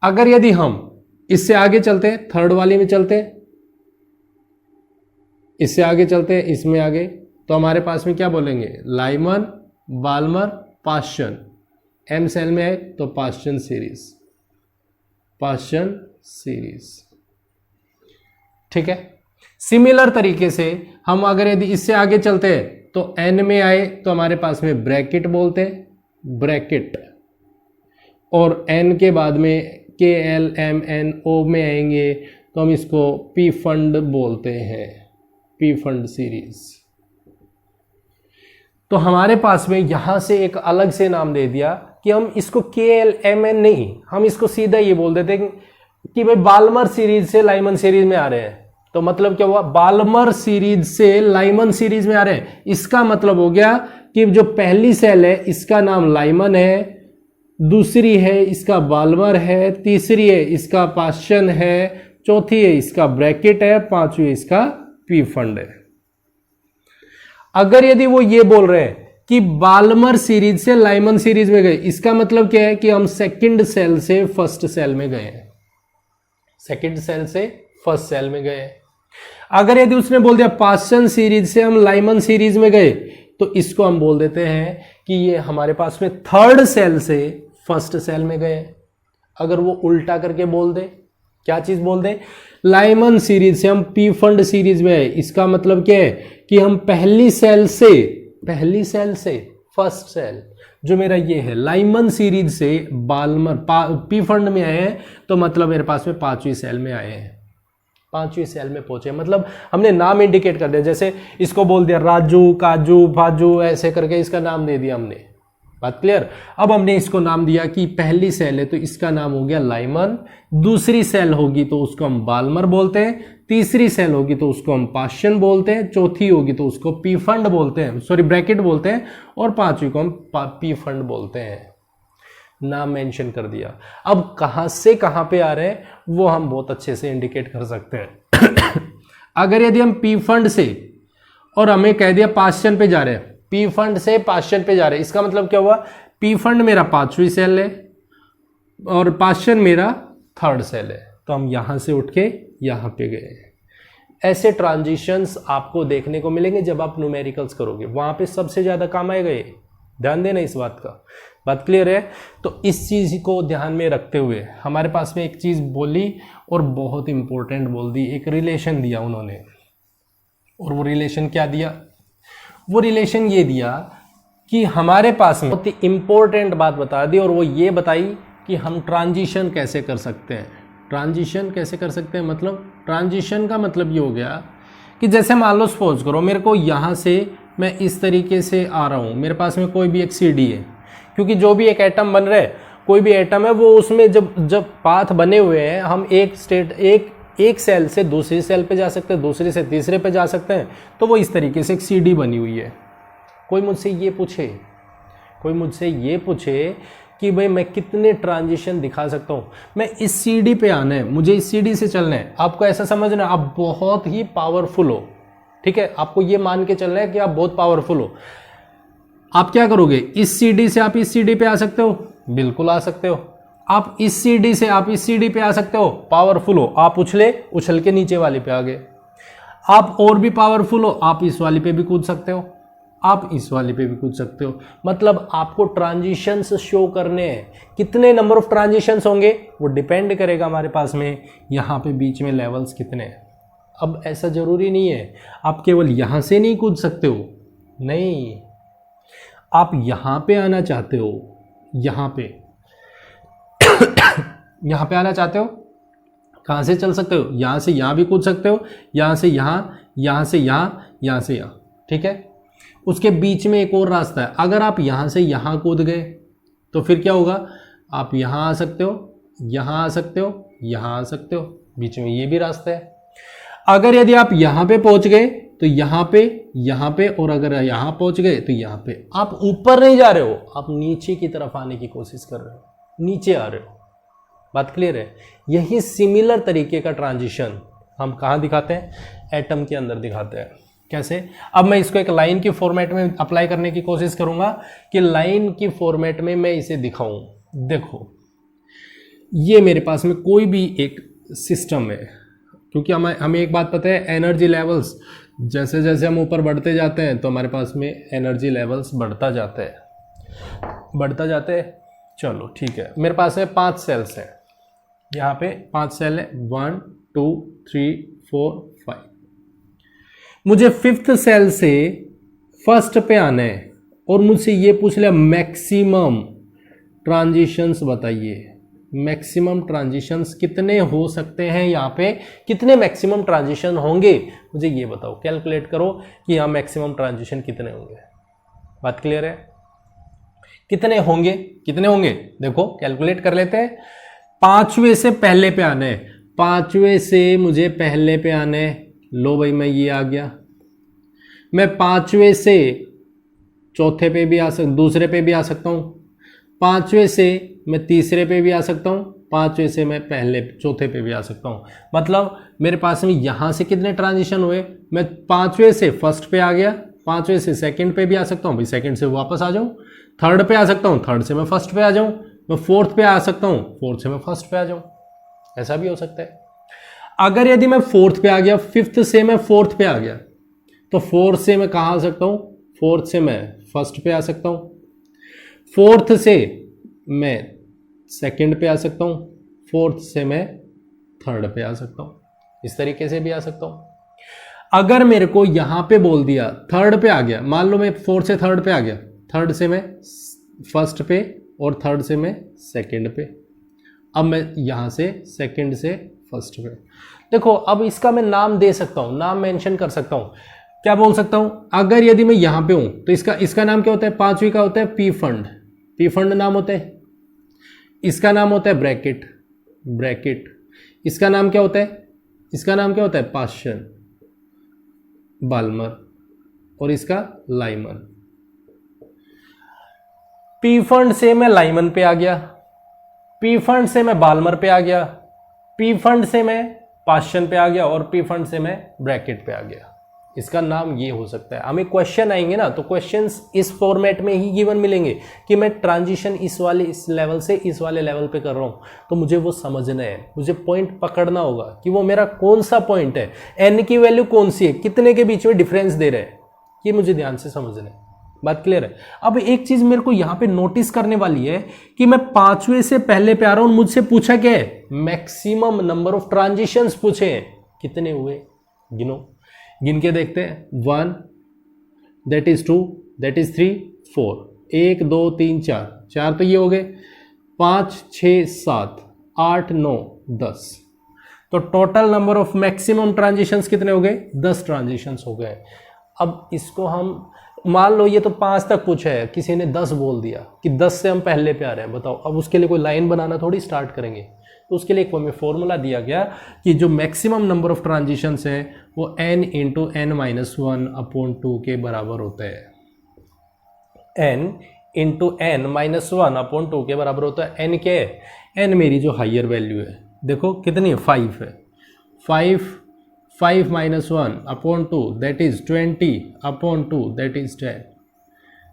अगर यदि हम इससे आगे चलते हैं, थर्ड वाली में चलते हैं, इससे आगे चलते हैं, इसमें आगे, तो हमारे पास में क्या बोलेंगे, Lyman, Balmer, Paschen. M shell में है तो पाश्चन सीरीज, पाश्चन सीरीज। ठीक है। सिमिलर तरीके से हम अगर यदि इससे आगे चलते हैं तो एन में आए तो हमारे पास में ब्रैकेट बोलते हैं, ब्रैकेट। और एन के बाद में के एल एम एन ओ में आएंगे तो हम इसको पी फंड बोलते हैं, पी फंड सीरीज। तो हमारे पास में यहां से एक अलग से नाम दे दिया कि हम इसको के एल एम एन नहीं, हम इसको सीधा ये बोल देते हैं कि भाई बाल्मर सीरीज से लाइमन सीरीज में आ रहे हैं। तो मतलब क्या हुआ, बाल्मर सीरीज से लाइमन सीरीज में आ रहे हैं। इसका मतलब हो गया कि जो पहली सेल है इसका नाम लाइमन है, दूसरी है इसका बाल्मर है, तीसरी है इसका पाश्चन है, चौथी है इसका ब्रैकेट है, पांचवी इसका पी फंड है। अगर यदि वो ये बोल रहे हैं कि बाल्मर सीरीज से लाइमन सीरीज में गए, इसका मतलब क्या है कि हम सेकंड सेल से फर्स्ट सेल में गए हैं, सेकंड सेल से फर्स्ट सेल में गए। अगर यदि उसने बोल दिया पाश्चन सीरीज से हम लाइमन सीरीज में गए, तो इसको हम बोल देते हैं कि ये हमारे पास में थर्ड सेल से फर्स्ट सेल में गए। अगर वो उल्टा करके बोल दे, क्या चीज बोल दे, लाइमन सीरीज से हम पी फंड सीरीज में है, इसका मतलब क्या है कि हम पहली सेल से फर्स्ट सेल, जो मेरा ये है लाइमन सीरीज से बाल्मर पी फंड में आए हैं, तो मतलब मेरे पास में पांचवी सेल में आए हैं, पांचवी सेल में पहुंचे। मतलब हमने नाम इंडिकेट कर दिया, जैसे इसको बोल दिया राजू, काजू, फाजू, ऐसे करके इसका नाम दे दिया हमने। बात क्लियर। अब हमने इसको नाम दिया कि पहली सेल है तो इसका नाम हो गया लाइमन, दूसरी सेल होगी तो उसको हम बाल्मर बोलते हैं, तीसरी सेल होगी तो उसको हम पाश्चन बोलते हैं, चौथी होगी तो उसको पी फंड बोलते हैं, सॉरी ब्रैकेट बोलते हैं, और पांचवी को हम पी फंड बोलते हैं। नाम मेंशन कर दिया। अब कहां से कहां पे आ रहे हैं वो हम बहुत अच्छे से इंडिकेट कर सकते हैं। अगर यदि हम पी फंड से और हमें कह दिया पाश्चन पे जा रहे हैं, पी फंड से पाश्चन पे जा रहे हैं, इसका मतलब क्या हुआ, पी फंड मेरा पांचवी सेल है और पाश्चन मेरा थर्ड सेल है, तो हम यहां से उठ के यहां पे गए। ऐसे ट्रांजिशंस आपको देखने को मिलेंगे जब आप न्यूमेरिकल्स करोगे, वहां पे सबसे ज्यादा काम आएगा ये, ध्यान देना इस बात का। बात क्लियर है। तो इस चीज को ध्यान में रखते हुए हमारे पास में एक चीज बोली और बहुत इंपॉर्टेंट बोल दी, एक रिलेशन दिया उन्होंने, और वो रिलेशन क्या दिया, वो रिलेशन ये दिया कि हमारे पास में बहुत ही इंपॉर्टेंट बात बता दी, और वो ये बताई कि हम ट्रांजिशन कैसे कर सकते हैं। ट्रांजिशन कैसे कर सकते हैं, मतलब ट्रांजिशन का मतलब ये हो गया कि जैसे मान लो सपोज करो मेरे को यहाँ से मैं इस तरीके से आ रहा हूँ, मेरे पास में कोई भी एक सीडी है, क्योंकि जो भी एक एटम बन रहा है, कोई भी एटम है वो उसमें जब पाथ बने हुए हैं, हम एक सेल से दूसरी सेल पे जा सकते हैं, दूसरे से तीसरे पे जा सकते हैं, तो वो इस तरीके से एक सीडी बनी हुई है। कोई मुझसे ये पूछे कि भाई मैं कितने ट्रांजिशन दिखा सकता हूँ, मैं इस सीडी पे आना है, मुझे इस सीडी से चलना है, आपको ऐसा समझना आप बहुत ही पावरफुल हो, ठीक है, आपको ये मान के चलना है कि आप बहुत पावरफुल हो। आप क्या करोगे, इस सीडी से आप इस सीडी पे आ सकते हो, बिल्कुल आ सकते हो। आप इस सीडी से आप इस सीडी पे आ सकते हो, पावरफुल हो, आप उछल के नीचे वाले पे आ गए। आप और भी पावरफुल हो, आप इस वाले पे भी कूद सकते हो, आप इस वाले पे भी कूद सकते हो। मतलब आपको ट्रांजिशंस शो करने हैं, कितने नंबर ऑफ ट्रांजिशंस होंगे वो डिपेंड करेगा हमारे पास में यहाँ पे बीच में लेवल्स कितने हैं। अब ऐसा जरूरी नहीं है आप केवल यहाँ से नहीं कूद सकते हो, नहीं, आप यहाँ पे आना चाहते हो, यहाँ पे यहाँ पे आना चाहते हो, कहाँ से चल सकते हो, यहाँ से यहाँ भी कूद सकते हो, यहाँ से यहाँ, यहाँ से यहाँ, यहाँ से यहाँ, ठीक है। उसके बीच में एक और रास्ता है, अगर आप यहाँ से यहाँ कूद गए तो फिर क्या होगा, आप यहाँ आ सकते हो, यहाँ आ सकते हो, यहाँ आ सकते हो, बीच में ये भी रास्ता है। अगर यदि आप यहाँ पे पहुँच गए तो यहाँ पे, और अगर यहाँ पहुँच गए तो यहाँ पे। आप ऊपर नहीं जा रहे हो, आप नीचे की तरफ आने की कोशिश कर रहे हो, नीचे आ रहे हो। बात क्लियर है। यही सिमिलर तरीके का ट्रांजिशन हम कहाँ दिखाते हैं, एटम के अंदर दिखाते हैं। कैसे, अब मैं इसको एक लाइन की फॉर्मेट में अप्लाई करने की कोशिश करूंगा कि लाइन की फॉर्मेट में मैं इसे दिखाऊं। देखो ये मेरे पास में कोई भी एक सिस्टम है, क्योंकि हमें एक बात पता है, एनर्जी लेवल्स जैसे जैसे हम ऊपर बढ़ते जाते हैं तो हमारे पास में एनर्जी लेवल्स बढ़ता जाते हैं। चलो ठीक है, मेरे पास है 5 सेल्स हैं, यहाँ पे 5 सेल है, 1 2 3 4 5। मुझे 5th सेल से फर्स्ट पे आना है और मुझसे ये पूछ लिया मैक्सिमम ट्रांजिशंस बताइए, मैक्सिमम ट्रांजिशंस कितने हो सकते हैं, यहाँ पे कितने मैक्सिमम ट्रांजिशन होंगे मुझे ये बताओ। कैलकुलेट करो कि यहाँ मैक्सिमम ट्रांजिशन कितने होंगे। बात क्लियर है, कितने होंगे देखो कैलकुलेट कर लेते हैं। 5वें से पहले पे आना है, 5वें से मुझे पहले पे आना है, लो भाई मैं ये आ गया। मैं 5वें से चौथे पे भी दूसरे पे भी आ सकता हूँ, 5वें से मैं तीसरे पे भी आ सकता हूँ, 5वें से मैं चौथे पे भी आ सकता हूँ। मतलब मेरे पास में यहाँ से कितने ट्रांजिशन हुए, मैं 5वें से फर्स्ट पे आ गया, 5वें से सेकंड पे भी आ सकता हूँ, भाई सेकंड से वापस आ जाऊँ, थर्ड पे आ सकता हूँ, थर्ड से मैं फर्स्ट पे आ जाऊँ, मैं 4th पे आ सकता हूँ, 4th से मैं फर्स्ट पे आ जाऊँ, ऐसा भी हो सकता है। अगर यदि मैं 4th पे आ गया, 5th से मैं 4th पे आ गया, तो 4th से मैं कहाँ आ सकता हूँ, 4th से मैं फर्स्ट पे आ सकता हूँ, 4th से मैं सेकंड पे आ सकता हूँ, 4th से मैं थर्ड पे आ सकता हूँ, इस तरीके से भी आ सकता हूँ। अगर मेरे को यहाँ पे बोल दिया थर्ड पे आ गया, मान लो मैं 4th से थर्ड पे आ गया, थर्ड से मैं फर्स्ट पे और थर्ड से मैं सेकंड पे, अब मैं यहाँ से सेकंड से फर्स्ट पे। देखो अब इसका मैं नाम दे सकता हूँ, नाम मेंशन कर सकता हूँ, क्या बोल सकता हूँ, अगर यदि मैं यहाँ पे हूँ तो इसका नाम क्या होता है, 5वीं का होता है पी फंड, पी फंड नाम होता है, इसका नाम होता है ब्रैकेट, ब्रैकेट, इसका नाम क्या होता है, इसका नाम क्या होता है पाश्चन, बाल्मर, और इसका लाइमन। पी फंड से मैं लाइमन पे आ गया, पी फंड से मैं बाल्मर पे आ गया, पी फंड से मैं पाश्चन पे आ गया, और पी फंड से मैं ब्रैकेट पे आ गया। इसका नाम ये हो सकता है। हमें क्वेश्चन आएंगे ना, तो क्वेश्चंस इस फॉर्मेट में ही गिवन मिलेंगे कि मैं ट्रांजिशन इस लेवल से इस वाले लेवल पे कर रहा हूं, तो मुझे वो समझना है, मुझे पॉइंट पकड़ना होगा कि वो मेरा कौन सा पॉइंट है, एन की वैल्यू कौन सी है, कितने के बीच में डिफरेंस दे रहे हैं, ये मुझे ध्यान से समझना है। बात क्लियर है? अब एक चीज मेरे को यहां पे नोटिस करने वाली है कि मैं 5वें से पहले पे आ रहा हूं, मुझसे पूछा क्या है, मैक्सिमम नंबर ऑफ ट्रांजिशंस पूछे हैं, कितने हुए गिनो, गिन के देखते हैं। 1, दैट इज 2, दैट इज 3, 4, 1 2 3 4, 4 तो ये हो गए, 5 6 7 8 9 10, तो total number of maximum transitions कितने हो गए, 10 ट्रांजिशंस हो गए। अब इसको हम मान लो ये तो 5 तक पूछा है, किसी ने 10 बोल दिया कि 10 से हम पहले पे आ रहे हैं, बताओ अब उसके लिए कोई लाइन बनाना थोड़ी स्टार्ट करेंगे। तो उसके लिए एक हमें फॉर्मूला दिया गया कि जो मैक्सिमम नंबर ऑफ ट्रांजिशंस है वो n into n minus 1 upon 2 के बराबर होता है। n into n minus 1 upon 2 के बराबर होता है। n क्या है, n मेरी जो हाइयर वैल्यू है, देखो कितनी है, 5 है, 5 minus 1 upon 2 that is 20 upon 2 that is 10,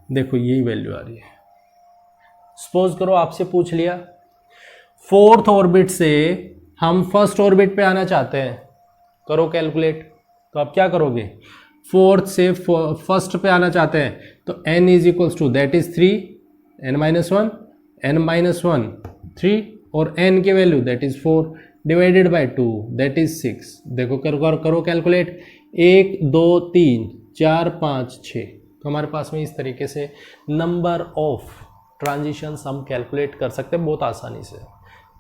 देखो यही वैल्यू आ रही है। सपोज करो आपसे पूछ लिया 4th ऑर्बिट से हम 1st ऑर्बिट पे आना चाहते हैं, करो कैलकुलेट, तो आप क्या करोगे, 4th से 1st पे आना चाहते हैं, तो n is equals to that is 3, n minus 1, n minus 1 3, और n की value that is 4 divided by 2 that is 6। देखो करो कैलकुलेट, 1 2 3 4 5 6, तो हमारे पास में इस तरीके से नंबर ऑफ ट्रांजिशंस हम कैलकुलेट कर सकते हैं बहुत आसानी से।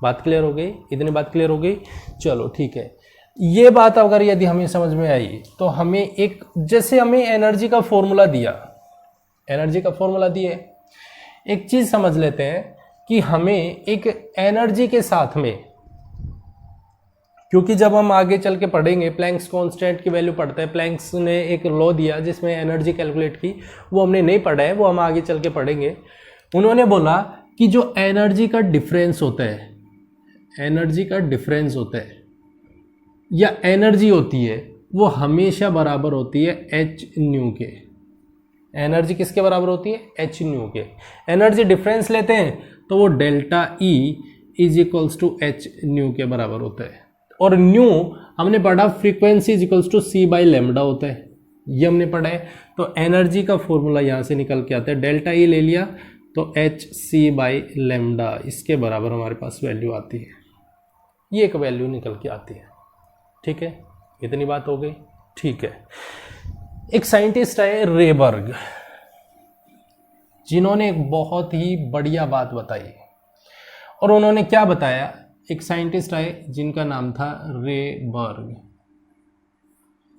बात क्लियर हो गई, इतनी बात क्लियर हो गई, चलो ठीक है। ये बात अगर यदि हमें समझ में आई तो हमें एक, जैसे हमें एनर्जी का फॉर्मूला दिया, एनर्जी का फॉर्मूला दिए, एक चीज समझ लेते हैं कि हमें एक एनर्जी के साथ में, क्योंकि जब हम आगे चल के पढ़ेंगे प्लैंक्स कांस्टेंट की वैल्यू पढ़ते हैं, प्लैंक्स ने एक लॉ दिया जिसमें एनर्जी कैलकुलेट की, वो हमने नहीं पढ़ा है, वो हम आगे चल के पढ़ेंगे। उन्होंने बोला कि जो एनर्जी का डिफरेंस होता है, एनर्जी का डिफरेंस होता है या एनर्जी होती है, वो हमेशा बराबर होती है h न्यू के। एनर्जी किसके बराबर होती है, h न्यू के। एनर्जी डिफरेंस लेते हैं तो वो delta E is equals to h nu के बराबर होता है, और न्यू हमने पढ़ा frequency is equals to c by lambda होता है, ये हमने पढ़ा है। तो एनर्जी का फॉर्मूला यहाँ से निकल के आता है, डेल्टा E ले लिया तो h c बाई लेमडा, इसके बराबर हमारे पास वैल्यू आती है, ये एक वैल्यू निकल के आती है। ठीक है, इतनी बात हो गई, ठीक है। एक साइंटिस्ट है रेबर्ग, जिन्होंने एक बहुत ही बढ़िया बात बताई, और उन्होंने क्या बताया, एक साइंटिस्ट आए जिनका नाम था रेबर्ग,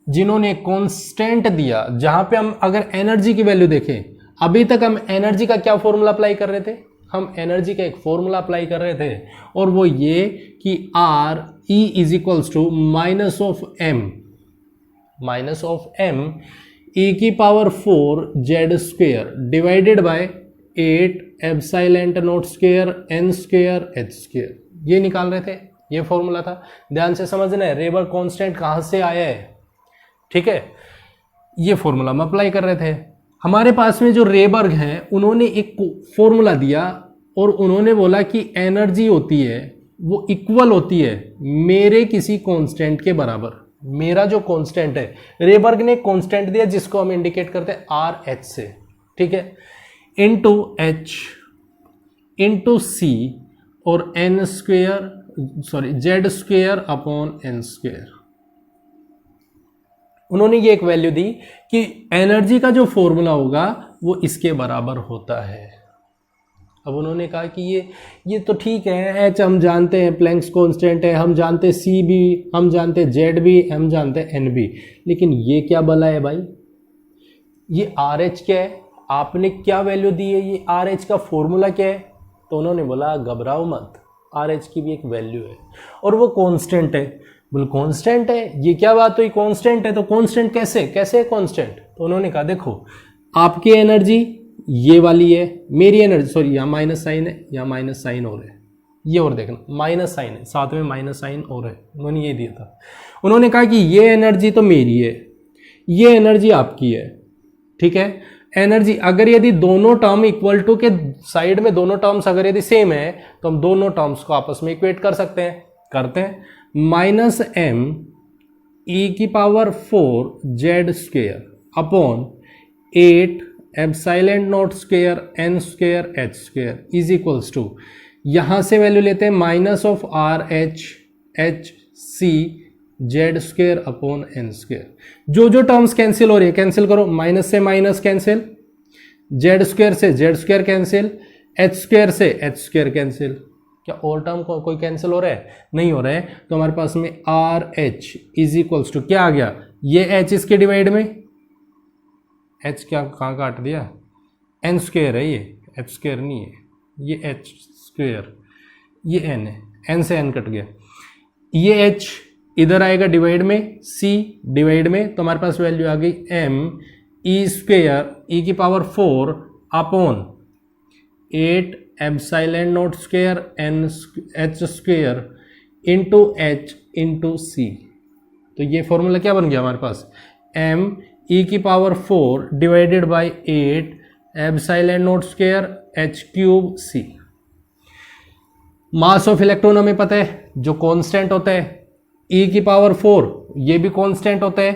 जिन्होंने कांस्टेंट दिया, जहां पे हम अगर एनर्जी की वैल्यू देखें, अभी तक हम एनर्जी का क्या फॉर्मूला अप्लाई कर रहे थे, हम एनर्जी का एक फॉर्मूला अप्लाई कर रहे थे, और वो ये कि R E is equals to minus of M E की power 4 Z square divided by 8 epsilon naught square N square H square, ये निकाल रहे थे, ये फॉर्मूला था। ध्यान से समझना है रेबर्ग कांस्टेंट कहां से आया है, ठीक है, ये फॉर्मूला हम अप्लाई कर रहे थे। हमारे पास में जो रेबर्ग हैं, उन्होंने एक फॉर्मूला दिया और उन्होंने बोला कि एनर्जी होती है वो इक्वल होती है मेरे किसी कांस्टेंट के बराबर। मेरा जो कांस्टेंट है, रेबर्ग ने कांस्टेंट दिया जिसको हम इंडिकेट करते हैं आर एच से, ठीक है, इनटू एच इनटू सी और n square sorry Z square upon n square. उन्होंने ये एक वैल्यू दी कि एनर्जी का जो फॉर्मूला होगा वो इसके बराबर होता है। अब उन्होंने कहा कि ये तो ठीक है, एच हम जानते हैं प्लैंक्स कांस्टेंट है, हम जानते हैं सी भी, हम जानते हैं जेड भी, हम जानते हैं एन भी, लेकिन ये क्या बला है भाई, ये आर एच क्या है, आपने क्या वैल्यू दी है, ये आर एच का फॉर्मूला क्या है? तो उन्होंने बोला घबराओ मत, आर एच की भी एक वैल्यू है और वो कांस्टेंट है। बोल कांस्टेंट है, ये क्या बात हुई, कांस्टेंट है तो कांस्टेंट कैसे है कांस्टेंट? तो उन्होंने कहा देखो आपकी एनर्जी ये वाली है, मेरी एनर्जी, सॉरी यहाँ माइनस साइन है, यहाँ माइनस साइन और है, ये और देखना माइनस साइन है, साथ में माइनस साइन और है, उन्होंने ये दिया था। उन्होंने कहा कि ये एनर्जी तो मेरी है, ये एनर्जी आपकी है, ठीक है। एनर्जी अगर यदि दोनों टर्म इक्वल टू के साइड में दोनों टर्म्स अगर यदि सेम है तो हम दोनों टर्म्स को आपस में इक्वेट कर सकते हैं, करते हैं। माइनस एम ई की power 4 Z square upon 8 epsilon naught square N square H square is equals to, यहां से वैल्यू लेते हैं minus of R H H C Z square upon n square. जो जो टर्म्स कैंसिल हो रही है कैंसिल करो, माइनस से माइनस कैंसिल, जेड स्क्वेयर से Z square cancel, H square से एच स्क्वेयर कैंसिल। क्या और टर्म को कोई कैंसिल हो रहा है? नहीं हो रहा है। तो हमारे पास में R H is equals to क्या आ गया, ये एच इसके डिवाइड में, एच क्या कहाँ काट दिया, एन स्क्वेयर है, ये एच स्क्वेयर नहीं है, ये एच स्क्वेयर, ये एन है, एन से एन कट गया, ये एच इधर आएगा डिवाइड में, सी डिवाइड में, तो हमारे पास वैल्यू आ गई एम ई स्क्वेयर ई की power 4 upon 8 epsilon naught square N H square into H into C. तो ये फॉर्मूला क्या बन गया हमारे पास, एम ई की power 4 divided by 8 epsilon naught square H cube C. Mass of electron हमें पता है जो कांस्टेंट होता है, ई की पावर 4 ये भी कांस्टेंट होता है,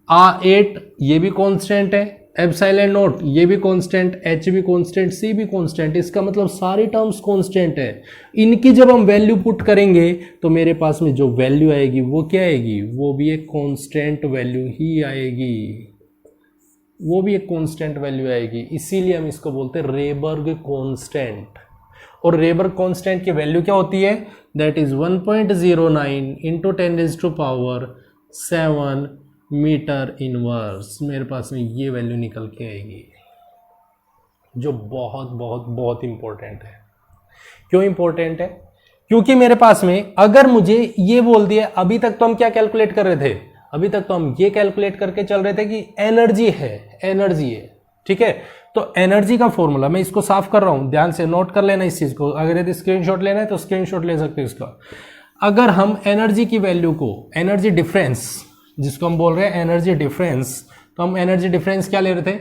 8 ये भी कांस्टेंट है, एप्सिलॉन नॉट ये भी कांस्टेंट, एच भी कांस्टेंट, सी भी कांस्टेंट। इसका मतलब सारी टर्म्स कांस्टेंट है। इनकी जब हम वैल्यू पुट करेंगे तो मेरे पास में जो वैल्यू आएगी वो क्या आएगी, वो भी एक कांस्टेंट वैल्यू ही आएगी, वो भी एक कांस्टेंट वैल्यू आएगी। इसीलिए हम इसको बोलते हैं रेबर्ग कांस्टेंट। और रेबर्ग कांस्टेंट की वैल्यू क्या होती है, that is 1.09 into 10⁻7 metre inverse. मेरे पास में ये वैल्यू निकल के आएगी, जो बहुत बहुत बहुत इंपॉर्टेंट है। क्यों इंपॉर्टेंट है? क्योंकि मेरे पास में अगर मुझे ये बोल दिया, अभी तक तो हम क्या कैलकुलेट कर रहे थे, अभी तक तो हम ये कैलकुलेट करके चल रहे थे कि एनर्जी है, एनर्जी है, ठीक है। तो एनर्जी का फॉर्मूला मैं इसको साफ कर रहा हूं, ध्यान से नोट कर लेना इस चीज को। अगर यदि स्क्रीनशॉट लेना है तो स्क्रीनशॉट ले सकते हो इसका। अगर हम एनर्जी की वैल्यू को, एनर्जी डिफरेंस जिसको हम बोल रहे हैं एनर्जी डिफरेंस, तो हम एनर्जी डिफरेंस क्या ले रहे थे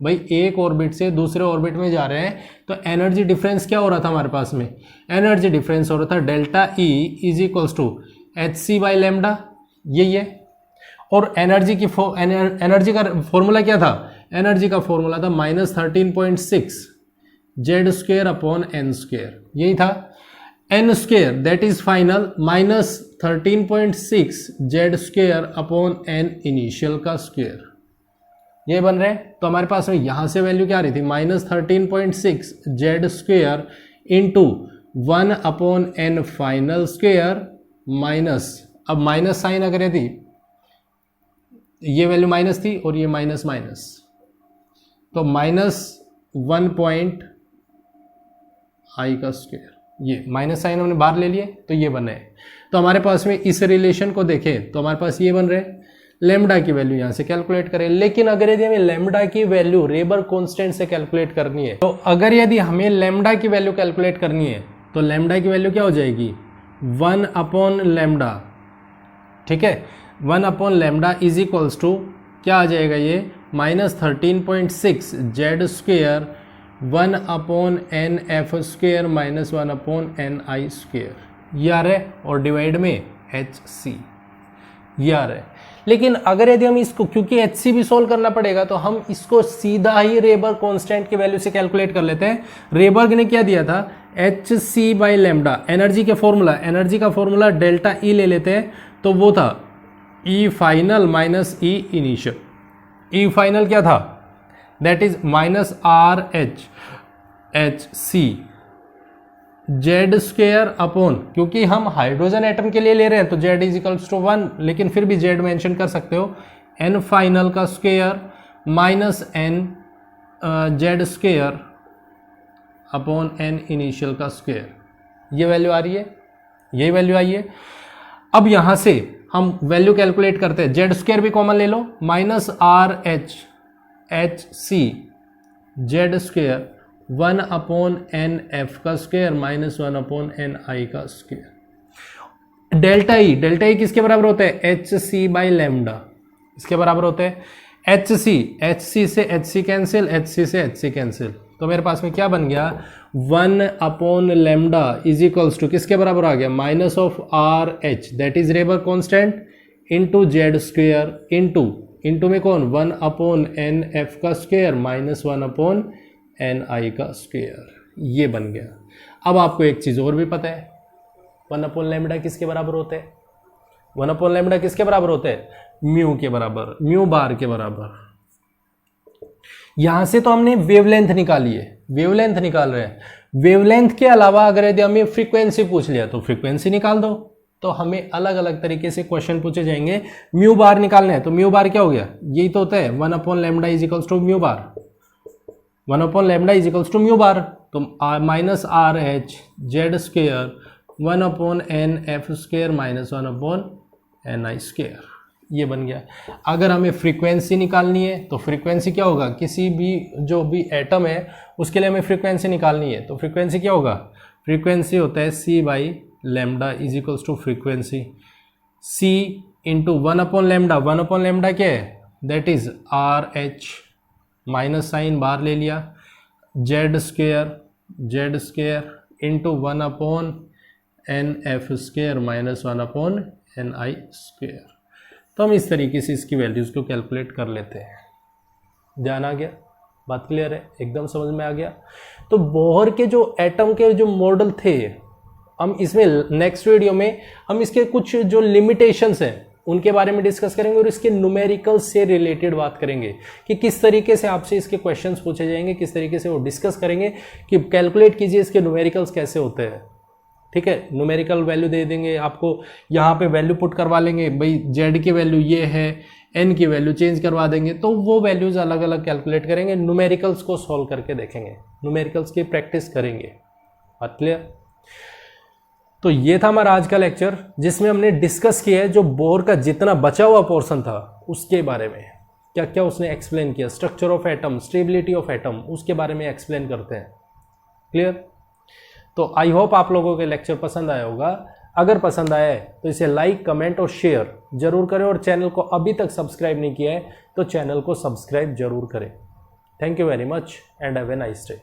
भाई, एक ऑर्बिट से दूसरे ऑर्बिट में जा रहे हैं तो एनर्जी डिफरेंस क्या हो रहा था हमारे पास में, एनर्जी डिफरेंस हो रहा था delta E is equals to H C by lambda, यही है। और एनर्जी की एनर्जी का फॉर्मूला क्या था, एनर्जी का फॉर्मूला था -13.6 Z square upon n square, यही था। N square that is final -13.6 Z square upon n initial का स्क्वेयर, ये बन रहे हैं। तो हमारे पास में यहां से वैल्यू क्या आ रही थी, -13.6 Z square into 1 upon n final square minus, अब माइनस साइन अगर थी, ये वैल्यू माइनस थी और ये माइनस माइनस, तो -1 पॉइंट आई का स्क्वायर, ये माइनस साइन हमने बाहर ले लिए तो ये बने। तो हमारे पास में इस रिलेशन को देखें तो हमारे पास ये बन रहे, लेमडा की वैल्यू यहां से कैलकुलेट करें। लेकिन अगर यदि हमें लेमडा की वैल्यू रेबर कांस्टेंट से कैलकुलेट करनी है, तो अगर यदि हमें लेमडा की वैल्यू कैलकुलेट करनी है तो लेमडा की वैल्यू क्या हो जाएगी, 1 अपॉन लेमडा, ठीक है। 1 upon lambda is equals to क्या आ जाएगा, ये -13.6 Z square 1 upon N F square minus 1 upon N I square, ये आ रहा है, और डिवाइड में एच सी, ये आ रहा है। लेकिन अगर यदि हम इसको, क्योंकि एच सी भी सोल्व करना पड़ेगा, तो हम इसको सीधा ही रेबर कांस्टेंट की वैल्यू से कैलकुलेट कर लेते हैं। रेबर्ग ने क्या दिया था, H C by lambda, energy के फॉर्मूला, एनर्जी का फॉर्मूला डेल्टा ई ले लेते हैं, तो वो था E final minus E initial. E final क्या था, that is minus R H H C Z square upon, क्योंकि हम हाइड्रोजन एटम के लिए ले रहे हैं तो जेड इज इक्वल्स टू 1, लेकिन फिर भी जेड मेंशन कर सकते हो, एन फाइनल का square minus n Z square upon n initial का स्क्वेयर, ये वैल्यू आ रही है, यही वैल्यू आई है। अब यहाँ से हम वैल्यू कैलकुलेट करते हैं, जेड स्क्वेयर भी कॉमन ले लो, minus R H C Z square 1 upon N F का square minus 1 upon N I का स्क्वेयर। डेल्टा ई किसके बराबर होता है, एच सी बाई लेमडा, इसके बराबर होते हैं। एच सी से H C cancel, H C से एच सी कैंसिल, तो मेरे पास में क्या बन गया, 1 upon lambda is equals to किसके बराबर आ गया, minus of R H that is Rydberg constant into Z square into में कौन, 1 अपॉन एन एफ का square minus 1 upon N I का स्क्वेयर, ये बन गया। अब आपको एक चीज और भी पता है, 1 अपॉन लेमडा किसके बराबर होते हैं, 1 अपॉन लेमडा किसके बराबर होते हैं, म्यू के बराबर, म्यू बार के बराबर। यहां से तो हमने वेवलेंथ निकाली है, वेवलेंथ निकाल रहे हैं, वेवलेंथ के अलावा अगर यदि हमें फ्रीक्वेंसी पूछ लिया तो फ्रीक्वेंसी निकाल दो। तो हमें अलग अलग तरीके से क्वेश्चन पूछे जाएंगे, म्यू बार निकालना है तो म्यू बार क्या हो गया, यही तो होता है 1 upon lambda is equals to mu bar, 1 upon lambda is equals to mu bar, तो minus R H Z square 1 upon N F square minus 1 upon N I square, ये बन गया। अगर हमें फ्रीक्वेंसी निकालनी है तो फ्रीक्वेंसी क्या होगा, किसी भी जो भी एटम है उसके लिए हमें फ्रीक्वेंसी निकालनी है, तो फ्रीक्वेंसी क्या होगा, फ्रीक्वेंसी होता है C by lambda is equals to frequency C into 1 upon lambda, 1 upon lambda क्या है, that is R H minus sign bar ले लिया, Z square into 1 upon N F square minus 1 upon N I square. तो हम इस तरीके से इसकी वैल्यूज़ को कैलकुलेट कर लेते हैं। ध्यान आ गया, बात क्लियर है, एकदम समझ में आ गया। तो बोहर के जो एटम के जो मॉडल थे, हम इसमें नेक्स्ट वीडियो में हम इसके कुछ जो लिमिटेशंस हैं उनके बारे में डिस्कस करेंगे और इसके न्यूमेरिकल से रिलेटेड बात करेंगे कि किस तरीके से आपसे इसके क्वेश्चंस पूछे जाएंगे, किस तरीके से वो डिस्कस करेंगे कि कैलकुलेट कीजिए इसके न्यूमेरिकल्स कैसे होते हैं। ठीक है, न्यूमेरिकल वैल्यू दे देंगे आपको, यहाँ पे वैल्यू पुट करवा लेंगे, भाई जेड की वैल्यू ये है, एन की वैल्यू चेंज करवा देंगे, तो वो वैल्यूज अलग अलग कैलकुलेट करेंगे, न्यूमेरिकल्स को सॉल्व करके देखेंगे, न्यूमेरिकल्स की प्रैक्टिस करेंगे। बात क्लियर। तो ये था हमारा आज का लेक्चर जिसमें हमने डिस्कस किया है जो बोर का जितना बचा हुआ पोर्शन था उसके बारे में, क्या क्या उसने एक्सप्लेन किया, structure of atom, stability of atom, उसके बारे में एक्सप्लेन करते हैं। क्लियर। तो आई होप आप लोगों के लेक्चर पसंद आया होगा। अगर पसंद आया है तो इसे लाइक, कमेंट और शेयर जरूर करें, और चैनल को अभी तक सब्सक्राइब नहीं किया है तो चैनल को सब्सक्राइब जरूर करें। Thank you very much and have a nice day.